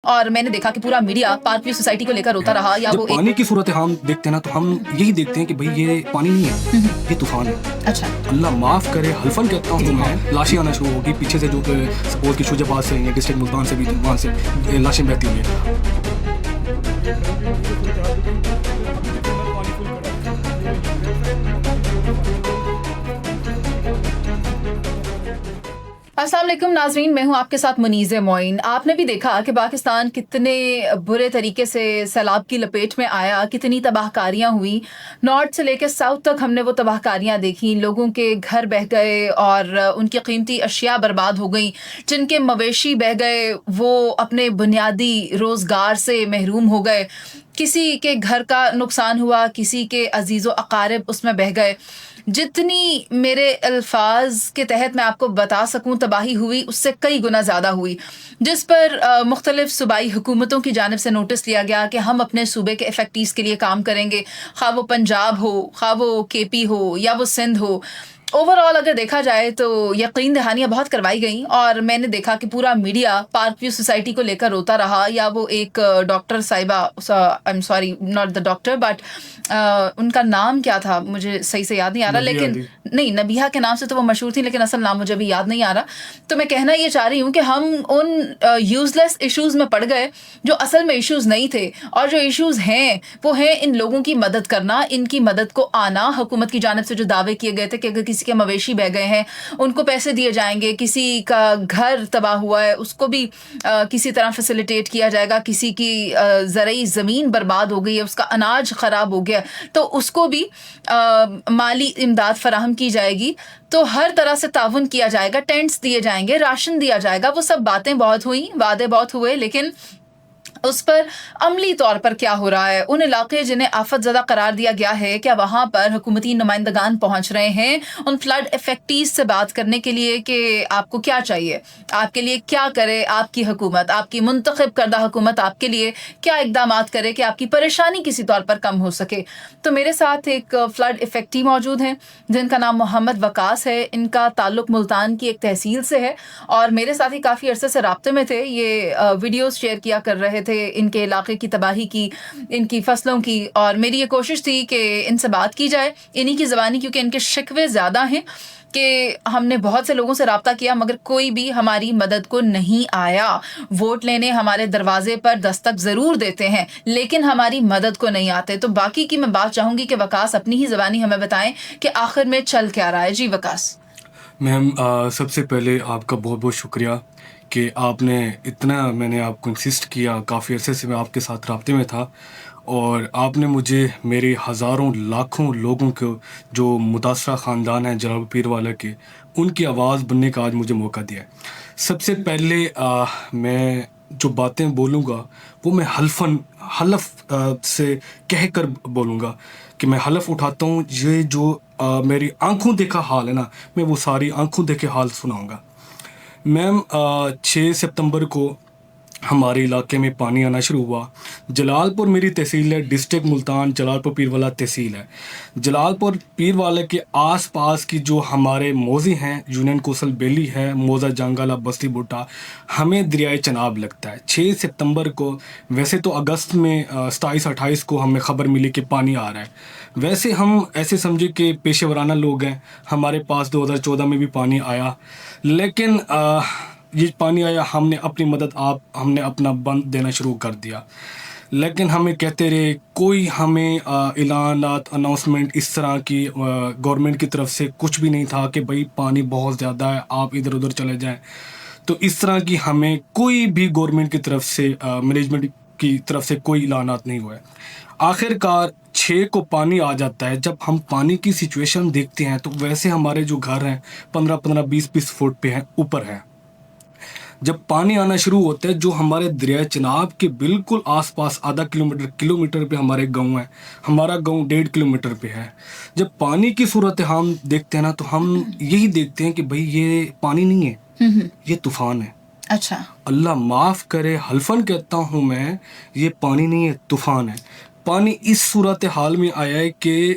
اور میں نے دیکھا کہ پورا میڈیا پارک ویو سوسائٹی کو لے کر روتا رہا. یا جب وہ پانی کی صورت حال دیکھتے ہیں نا تو ہم یہی دیکھتے ہیں کہ بھئی یہ پانی نہیں ہے، یہ طوفان ہے. اچھا اللہ معاف کرے، حلفاً کہتا ہوں میں، لاشیں آنا شروع ہوگی پیچھے سے، جو سپوز کی شوج آباد سے یا ڈسٹرکٹ ملتان سے بھی وہاں سے لاشیں بہتی ہوئی ہیں. السلام علیکم ناظرین، میں ہوں آپ کے ساتھ منیز معین. آپ نے بھی دیکھا کہ پاکستان کتنے برے طریقے سے سیلاب کی لپیٹ میں آیا، کتنی تباہ کاریاں ہوئی. نارتھ سے لے کے ساؤتھ تک ہم نے وہ تباہ کاریاں دیکھی. لوگوں کے گھر بہہ گئے اور ان کی قیمتی اشیاء برباد ہو گئیں. جن کے مویشی بہہ گئے وہ اپنے بنیادی روزگار سے محروم ہو گئے. کسی کے گھر کا نقصان ہوا، کسی کے عزیز و اقارب اس میں بہہ گئے. جتنی میرے الفاظ کے تحت میں آپ کو بتا سکوں تباہی ہوئی، اس سے کئی گنا زیادہ ہوئی، جس پر مختلف صوبائی حکومتوں کی جانب سے نوٹس لیا گیا کہ ہم اپنے صوبے کے افیکٹیز کے لیے کام کریں گے، خواہ وہ پنجاب ہو، خواہ وہ کے پی ہو یا وہ سندھ ہو. اوور آل اگر دیکھا جائے تو یقین دہانیاں بہت کروائی گئیں، اور میں نے دیکھا کہ پورا میڈیا پارک ویو سوسائٹی کو لے کر روتا رہا. یا وہ ایک ڈاکٹر صاحبہ، I am sorry not the doctor but in کا نام کیا تھا مجھے صحیح سے یاد نہیں آ رہا، لیکن نہیں، نبیہہ کے نام سے تو وہ مشہور تھی، لیکن اصل نام مجھے بھی یاد نہیں آ رہا. تو میں کہنا یہ چاہ رہی ہوں کہ ہم ان یوز لیس ایشوز میں پڑ گئے جو اصل میں ایشوز نہیں تھے، اور جو ایشوز ہیں وہ ہیں ان لوگوں کی مدد کرنا، ان کی مدد کو آنا. حکومت کی جانب سے جو دعوے کیے گئے تھے کہ اگر کسی کے مویشی بہ گئے ہیں ان کو پیسے دیے جائیں گے، کسی کا گھر تباہ ہوا ہے اس کو بھی کسی طرح فیسیلیٹیٹ کیا جائے گا، کسی کی زرعی زمین برباد ہو گئی ہے، اس کا اناج خراب ہو گیا تو اس کو بھی مالی امداد فراہم کی جائے گی. تو ہر طرح سے تعاون کیا جائے گا، ٹینٹس دیے جائیں گے، راشن دیا جائے گا. وہ سب باتیں بہت ہوئیں، وعدے بہت ہوئے، لیکن اس پر عملی طور پر کیا ہو رہا ہے؟ ان علاقے جنہیں آفت زدہ قرار دیا گیا ہے، کیا وہاں پر حکومتی نمائندگان پہنچ رہے ہیں ان فلڈ افیکٹیز سے بات کرنے کے لیے کہ آپ کو کیا چاہیے، آپ کے لیے کیا کرے آپ کی حکومت، آپ کی منتخب کردہ حکومت آپ کے لیے کیا اقدامات کرے کہ آپ کی پریشانی کسی طور پر کم ہو سکے؟ تو میرے ساتھ ایک فلڈ افیکٹی موجود ہیں جن کا نام محمد وقاص ہے. ان کا تعلق ملتان کی ایک تحصیل سے ہے، اور میرے ساتھ ہی کافی عرصے سے رابطے میں تھے. یہ ویڈیوز شیئر کیا کر رہے تھے ان کے علاقے کی تباہی کی، ان کی فصلوں کی، اور میری یہ کوشش تھی کہ ان سے بات کی جائے انہی کی زبانی، کیونکہ ان کے شکوے زیادہ ہیں کہ ہم نے بہت سے لوگوں سے رابطہ کیا مگر کوئی بھی ہماری مدد کو نہیں آیا. ووٹ لینے ہمارے دروازے پر دستک ضرور دیتے ہیں لیکن ہماری مدد کو نہیں آتے. تو باقی کی میں بات چاہوں گی کہ وقاص اپنی ہی زبانی ہمیں بتائیں کہ آخر میں چل کیا رہا ہے. جی وقاص. میم سب سے پہلے آپ کا بہت بہت شکریہ کہ آپ نے اتنا، میں نے آپ کو انسسٹ کیا، کافی عرصے سے میں آپ کے ساتھ رابطے میں تھا، اور آپ نے مجھے میرے ہزاروں لاکھوں لوگوں کو جو متاثرہ خاندان ہیں جلال پیر والے کے، ان کی آواز بننے کا آج مجھے موقع دیا ہے. سب سے پہلے میں جو باتیں بولوں گا وہ میں حلف سے کہہ کر بولوں گا کہ میں حلف اٹھاتا ہوں. یہ جو میری آنکھوں دیکھا حال ہے نا، میں وہ ساری آنکھوں دیکھے حال سناؤں گا. میم 6 سپتمبر کو ہمارے علاقے میں پانی آنا شروع ہوا. جلال پور میری تحصیل ہے، ڈسٹرکٹ ملتان جلال پور پیر والا تحصیل ہے. جلال پور پیر والے کے آس پاس کی جو ہمارے موضع ہیں، یونین کوسل بیلی ہے، موزہ جانگالہ، بستی بھٹا، ہمیں دریائے چناب لگتا ہے. 6 سپتمبر کو، ویسے تو اگست میں 27-28 کو ہمیں خبر ملی کہ پانی آ رہا ہے. ویسے ہم ایسے سمجھے کہ پیشے ورانہ لوگ ہیں، ہمارے پاس 2014 میں بھی پانی آیا، لیکن یہ پانی آیا، ہم نے اپنی مدد ہم نے اپنا بند دینا شروع کر دیا. لیکن ہمیں کہتے رہے، کوئی ہمیں اعلانات، اناؤنسمنٹ اس طرح کی گورنمنٹ کی طرف سے کچھ بھی نہیں تھا کہ بھئی پانی بہت زیادہ ہے، آپ ادھر ادھر چلے جائیں. تو اس طرح کی ہمیں کوئی بھی گورنمنٹ کی طرف سے، مینجمنٹ کی طرف سے کوئی اعلانات نہیں ہوئے. آخر کار 6 کو پانی آ جاتا ہے. جب ہم پانی کی سچویشن دیکھتے ہیں تو ویسے ہمارے جو گھر ہیں 15-15 20-20 فٹ پہ ہیں، اوپر ہیں. جب پانی آنا شروع ہوتا ہے، جو ہمارے دریائے چناب کے بالکل آس پاس آدھا کلومیٹر پہ ہمارے گاؤں ہیں، ہمارا گاؤں 1.5 کلومیٹر پہ ہے. جب پانی کی صورت ہم دیکھتے ہیں نا تو ہم یہی دیکھتے ہیں کہ بھئی یہ پانی نہیں ہے، یہ طوفان ہے. اچھا. اللہ معاف کرے، حلفاً کہتا ہوں میں، یہ پانی نہیں ہے، طوفان ہے. پانی اس صورت حال میں آیا ہے کہ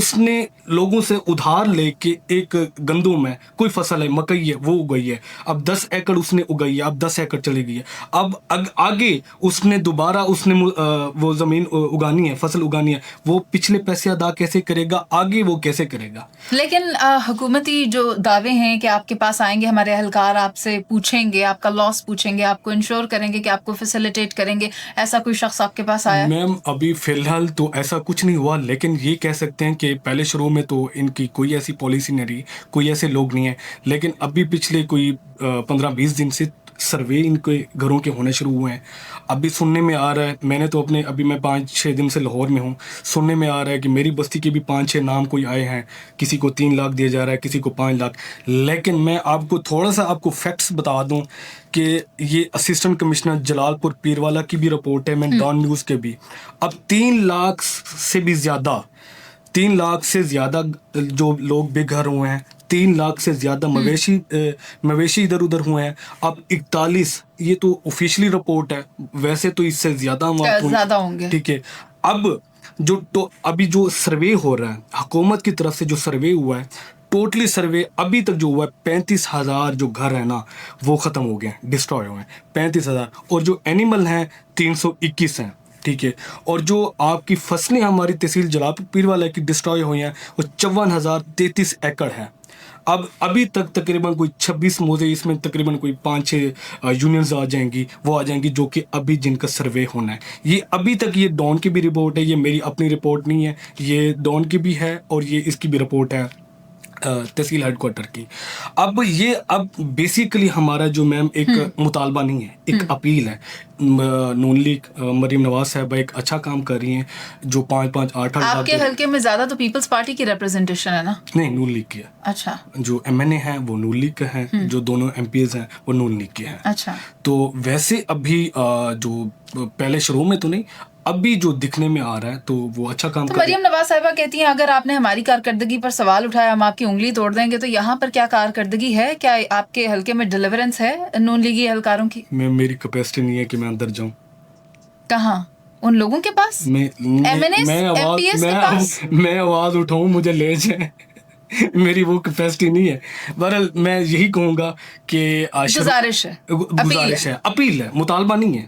اس نے لوگوں سے ادھار لے کے ایک گندم ہے, کوئی فصل ہے, مکئی ہے, وہ اگئی ہے, اب 10 ایکڑ اس نے اگئی ہے, اب 10 ایکڑ چلی گئی ہے, اب آگے اس نے دوبارہ اس نے وہ زمین اگانی ہے, فصل اگانی ہے, وہ پچھلے پیسے ادا کیسے کرے گا, آگے وہ کیسے کرے گا؟ لیکن حکومتی جو دعوے ہیں کہ آپ کے پاس آئیں گے ہمارے اہلکار, آپ سے پوچھیں گے, آپ کا لاس پوچھیں گے, آپ کو انشور کریں گے کہ آپ کو فیسیلیٹیٹ کریں گے, ایسا کوئی شخص آپ کے پاس آیا؟ میم ابھی فی الحال تو ایسا کچھ نہیں ہوا, لیکن یہ کہہ سکتے ہیں کہ پہلے شروع میں تو ان کی کوئی ایسی پالیسی نہیں رہی, کوئی ایسے لوگ نہیں ہیں, لیکن ابھی پچھلے کوئی 15-20 دن سے سروے ان کے گھروں کے ہونے شروع ہوئے ہیں. ابھی سننے میں آ رہا ہے, میں نے تو ابھی میں 5-6 دن سے لاہور میں ہوں, سننے میں آ رہا ہے کہ میری بستی کے بھی 5-6 نام کوئی آئے ہیں, کسی کو 3 لاکھ دیا جا رہا ہے, کسی کو 5 لاکھ. لیکن میں آپ کو تھوڑا سا آپ کو فیکٹس بتا دوں کہ یہ اسسٹنٹ کمشنر جلال پور پیروالا کی بھی رپورٹ ہے, میں ڈان نیوز کے بھی, اب 3 لاکھ سے بھی زیادہ 3 لاکھ سے زیادہ جو لوگ بے گھر ہوئے ہیں, 3 لاکھ سے زیادہ مویشی ادھر ادھر ہوئے ہیں. اب 41, یہ تو آفیشلی رپورٹ ہے, ویسے تو اس سے زیادہ ہوں گے. ٹھیک ہے. اب ابھی جو سروے ہو رہا ہے حکومت کی طرف سے, جو سروے ہوا ہے, ٹوٹلی سروے ابھی تک جو ہوا ہے 35,000 جو گھر ہیں نا وہ ختم ہو گئے ہیں, ڈسٹروائے ہوئے ہیں 35,000, اور جو اینیمل ہیں 321 ہیں. ٹھیک ہے. اور جو آپ کی فصلیں ہماری تحصیل جلال پیروالا کی ڈسٹروائے ہوئی ہیں وہ 54,033 ایکڑ ہیں. اب ابھی تک تقریباً کوئی 26 موزے, اس میں تقریباً کوئی 5-6 یونینز آ جائیں گی, وہ آ جائیں گی جو کہ ابھی جن کا سروے ہونا ہے. یہ ابھی تک یہ ڈان کی بھی رپورٹ ہے, یہ میری اپنی رپورٹ نہیں ہے, یہ ڈان کی بھی ہے اور یہ اس کی بھی رپورٹ ہے تحصیل ہیڈ کوارٹر کی. اب بیسیکلی ہمارا جو میم ایک مطالبہ نہیں ہے, ایک اپیل ہے. نون لیگ مریم نواز صاحبہ ایک اچھا کام کر رہی ہیں, جو 5-5-8 آپ کے حلقے میں زیادہ تو پیپلز پارٹی کی ریپرزنٹیشن ہے نا؟ نہیں, نون لیگ کی ہے. اچھا. جو MNA ہیں وہ نون لیگ کے ہیں, جو دونوں MPs ہیں وہ نون لیگ کے ہیں. اچھا. تو ویسے ابھی جو پہلے شروع میں تو نہیں, ابھی جو دکھنے میں آ رہا ہے تو وہ اچھا کام کر رہی ہے. مریم نواز صاحبہ کہتی ہیں اگر آپ نے ہماری کارکردگی پر سوال اٹھایا ہم آپ کی انگلی توڑ دیں گے, تو یہاں پر کیا کارکردگی ہے؟ کیا آپ کے حلقے میں ڈیلیورنس ہے نون لیگی اہلکاروں کی؟ میری کیپیسٹی نہیں ہے کہ میں اندر جاؤں. کہاں؟ ان لوگوں کے پاس, میں آواز اٹھاؤں, مجھے لے جائیں, میری وہ کیپیسٹی نہیں ہے. بہرحال میں یہی کہوں گا کہ گزارش ہے, اپیل ہے, مطالبہ نہیں ہے,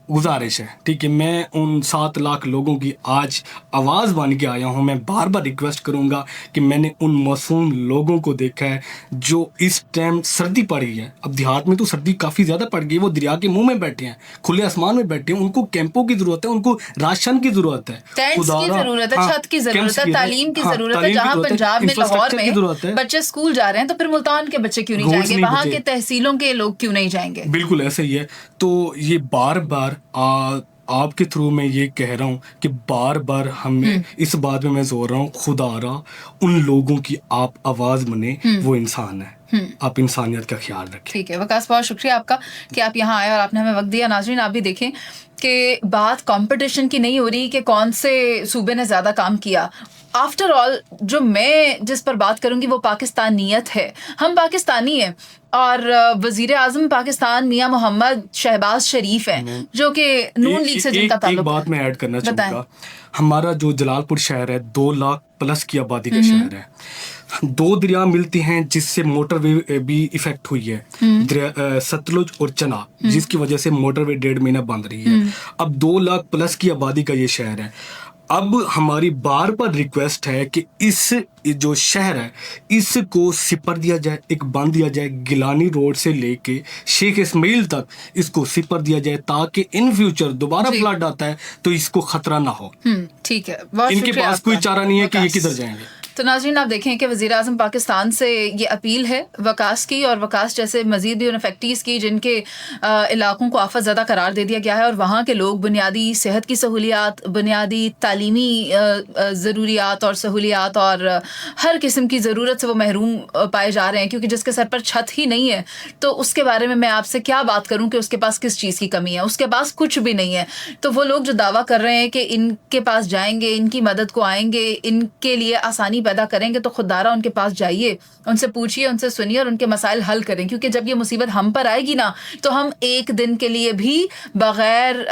گزارش ہے. ٹھیک ہے. میں ان 7 لاکھ لوگوں کی آج آواز بن کے آیا ہوں. میں بار بار ریکویسٹ کروں گا کہ میں نے ان معصوم لوگوں کو دیکھا ہے جو اس ٹائم سردی پڑی ہے. اب دیہات میں تو سردی کافی زیادہ پڑ گئی, وہ دریا کے منہ میں بیٹھے ہیں, کھلے آسمان میں بیٹھے ہیں, ان کو کیمپوں کی ضرورت ہے, ان کو راشن کی ضرورت ہے, ٹینٹس کی ضرورت ہے, چھت کی ضرورت ہے, تعلیم کی ضرورت ہے. جہاں پنجاب میں لاہور میں بچے اسکول جا رہے ہیں تو پھر ملتان کے بچے کیوں نہیں جائیں گے, وہاں کے تحصیلوں کے لوگ کیوں نہیں جائیں گے؟ بالکل ایسا ہی ہے. تو یہ بار بار آپ کے تھرو میں یہ کہہ رہا ہوں کہ بار بار ہمیں اس بات میں زور رہا ہوں, خدا رہا ان لوگوں کی آپ آواز بنے, وہ انسان ہے, آپ انسانیت کا خیال رکھیں. ٹھیک ہے وکاس, بہت شکریہ آپ کا کہ آپ یہاں آئے اور آپ نے ہمیں وقت دیا. ناظرین آپ بھی دیکھیں کہ بات کمپٹیشن کی نہیں ہو رہی کہ کون سے صوبے نے زیادہ کام کیا. آفٹر آل جو میں جس پر بات کروں گی وہ پاکستانیت ہے. ہم پاکستانی ہیں اور وزیر اعظم پاکستان میاں محمد شہباز شریف ہیں جو کہ نون لیگ سے جن کا تعلق ہے. ایک بات میں ایڈ کرنا چاہوں گا, ہمارا جو جلال پور شہر ہے 2 لاکھ پلس کی آبادی کا شہر ہے. 2 دریا ملتی ہیں جس سے موٹر وے بھی افیکٹ ہوئی ہے, ستلج اور چناب, جس کی وجہ سے موٹر وے 1.5 مہینہ بند رہی ہے. اب 2 لاکھ پلس کی آبادی کا یہ شہر ہے. اب ہماری بار بار ریکویسٹ ہے کہ اس جو شہر ہے اس کو سپر دیا جائے, ایک باندھ دیا جائے, گیلانی روڈ سے لے کے شیخ اسماعیل تک اس کو سپر دیا جائے, تاکہ ان فیوچر دوبارہ فلڈ آتا ہے تو اس کو خطرہ نہ ہو. ٹھیک ہے, ان کے پاس کوئی چارہ نہیں ہے کہ یہ کدھر جائیں گے. تو ناظرین آپ دیکھیں کہ وزیر اعظم پاکستان سے یہ اپیل ہے وکاس کی, اور وکاس جیسے مزید بھی ان فیکٹریز کی جن کے علاقوں کو آفت زدہ قرار دے دیا گیا ہے, اور وہاں کے لوگ بنیادی صحت کی سہولیات, بنیادی تعلیمی ضروریات اور سہولیات اور ہر قسم کی ضرورت سے وہ محروم پائے جا رہے ہیں, کیونکہ جس کے سر پر چھت ہی نہیں ہے تو اس کے بارے میں آپ سے کیا بات کروں کہ اس کے پاس کس چیز کی کمی ہے, اس کے پاس کچھ بھی نہیں ہے. تو وہ لوگ جو دعویٰ کر رہے ہیں کہ ان کے پاس جائیں گے, ان کی مدد کو آئیں گے, ان کے لیے آسانی پیدا کریں گے تو خوددارہ ان کے پاس جائیے, ان سے پوچھیے, ان سے سنیے اور ان کے مسائل حل کریں, کیونکہ جب یہ مصیبت ہم پر آئے گی نا تو ہم ایک دن کے لیے بھی بغیر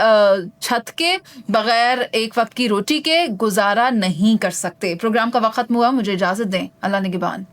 چھت کے, بغیر ایک وقت کی روٹی کے گزارا نہیں کر سکتے. پروگرام کا وقت ختم ہوا, مجھے اجازت دیں, اللہ نگہبان.